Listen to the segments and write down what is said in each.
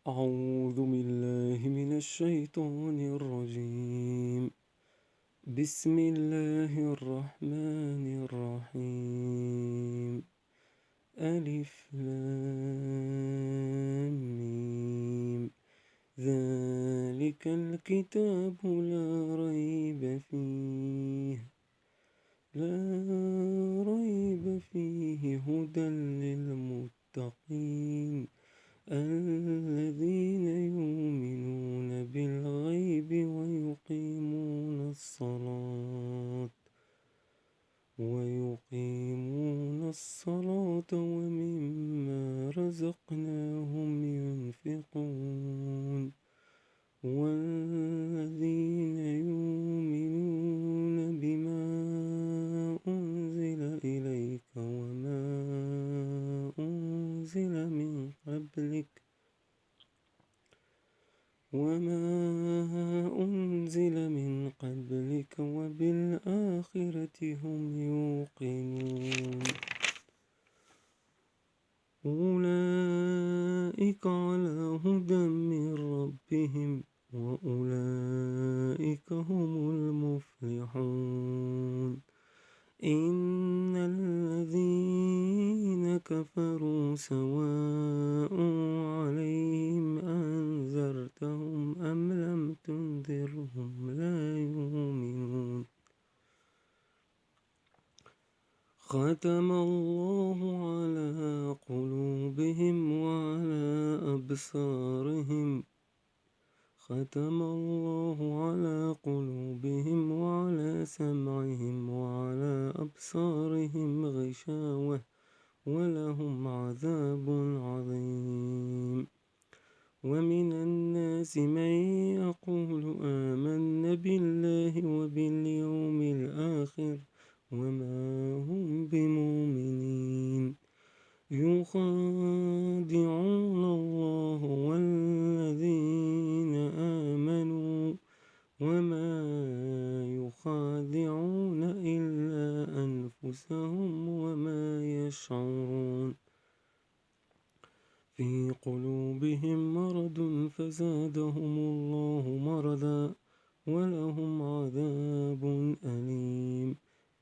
أعوذ بالله من الشيطان الرجيم. بسم الله الرحمن الرحيم. ألف لام ميم. ذلك الكتاب لا ريب فيه هدى للمتقين الذين يؤمنون بالغيب ويقيمون الصلاة ومما رزقناهم ينفقون والذين يؤمنون بما أنزل إليك وما أنزل من قبلك وبالآخرة هم يوقنون. أولئك على هدى من ربهم وأولئك هم المفلحون. إن الذين كفروا سواء عليهم أنذرتهم أم لم تنذرهم لا يؤمنون. ختم الله على قلوبهم وعلى سمعهم وعلى أبصارهم غشاوة ولهم عذاب عظيم. ومن الناس من يقول آمنا بالله وباليوم الآخر وما هم بمؤمنين. يخادعون الله والذين آمنوا وما يخادعون إلا أنفسهم وما يشعرون. في قلوبهم مرض فزادهم الله مرضا ولهم عذاب أليم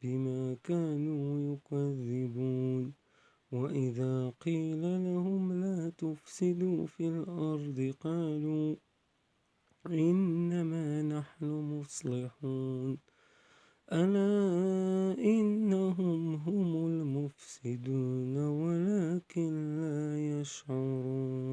بما كانوا يكذبون. وإذا قيل لهم لا تفسدوا في الأرض قالوا إنما نحن مصلحون ألا إنهم هم المفسدون ولكن لا يشعرون.